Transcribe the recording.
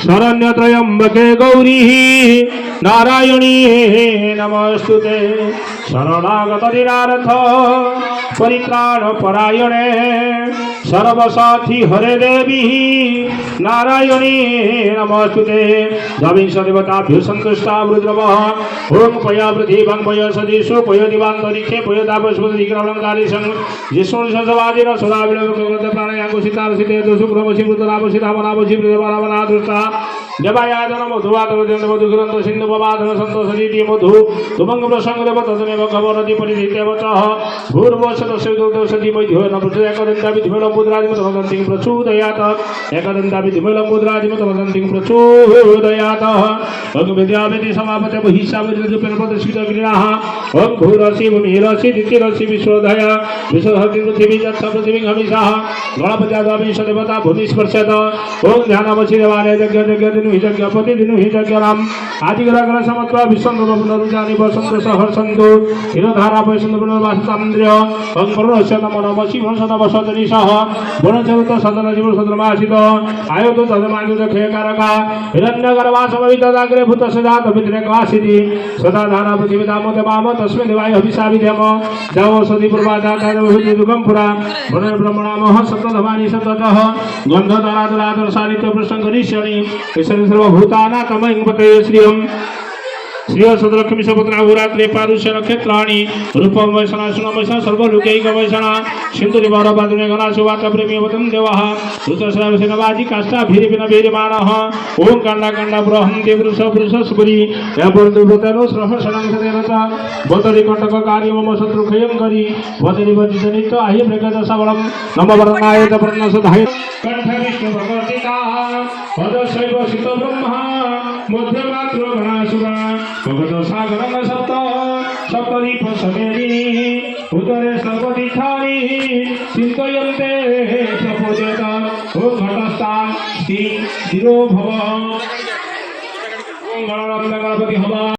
शरण्यत्रयम्बके गौरी नारायणी नमस्तुते शरणागत दीनानाथ परित्राण परायणे सर्वसाथी हरे देवी नारायणी नमस्तुते द्वाविंश देवताभ्यो संतुष्टा रुद्रमः ओम पया पृथिवं पय सदिशो पय दिवान्तरिक्षे पय तापस्पतिक्रमणकारि सं जिष्णु सजवादिन सुराविलवकगत प्राणयाकुसितारसिते दुसुक्रमसिमृतरामसितामनामसि प्रदेवरामनादृष्टा देवायादन मधुवादन मधुग्रन्थ सिन्धु पवादन सन्तोषदीति मधु तुमंग प्रसंग देव तदमेव खबरति परिधितेवचः भूर्वशतस्यदोषधि मध्यो न प्रचोदयाकदन्ताभिधिमेलं मुद्रादिमतमदन्तिं प्रचोदयात् एकदन्ताभिधिमेलं मुद्रादिमतमदन्तिं प्रचोदयात् ओं विद्यावेदि समापते बहिष्याविर्जुपेनपदस्कृतगिरिणाः ओं भूरसि भूमिरसि दितिरसि विश्वोदय विश्वहति पृथिवी जत्थ पृथिवीं हमिषः गणपत्याद्वाविंश देवता भूमिस्पर्शत ओं ध्यानमसि देवालय यज्ञ दिनु हि यज्ञपति दिनु हि यज्ञराम आदिग्रह समत्वा विश्वंगम पुनरुजानि वसंत सहर्षन्तु हिरधारा वैष्णव पुनर्वासितान्द्र्य ओं पुनरस्य नमो नमः शिवं सदवसदनिशः वनचरुत सदन जीव सद्रमासित आयुध तदमायुध खेकारका हिरण्यगर्भासमवितदाग्रे भूतसजात विद्रेकवासिति सदा धारा पृथिवीदामोद माम तस्मै देवाय हविषाविधेम देवौषधि पूर्वादातारभूति दुःखं पुरा पुनर्ब्रह्मणामः सप्तधमानि सप्ततः गन्धधराधराधरसानित्य प्रसङ्गनिश्यणि ईश्वरी सर्वभूतानां पतये श्रियम् श्रिय सदलक्ष्मी सपुत्रा होरात्रे पारुष्य नक्षत्राणि रूपं वैष्णा सुनमैषा सर्वलोकैक वैष्णा सिन्धु निवारबादुने गणा सुवाता प्रेमी वदं देवः ऋतश्रावसेनवादि काष्ठाभिरिपिनभिरिमाणः ओं काण्डाकाण्डा ब्रह्म देवृष पुरुषस्पुरी यपर्दुव्रतनो सहस्रं सदेवत बदरि कटक कार्य मम शत्रुक्षयं करि वदरि वदितनित आहि मृगदशबलं नम वर्णाय वर्णसुधाय कंठविष्णु भगवतिका पदशैव सित ब्रह्मा मध्यमात्र गणासुरा भगवत सागरं सप्त सप्तदीप समेदिनी उदरे सर्वदिखानि चिन्तयन्ते प्रपूज्यत ओं घटस्थां स्थिरो भव ओं गणपति हवा।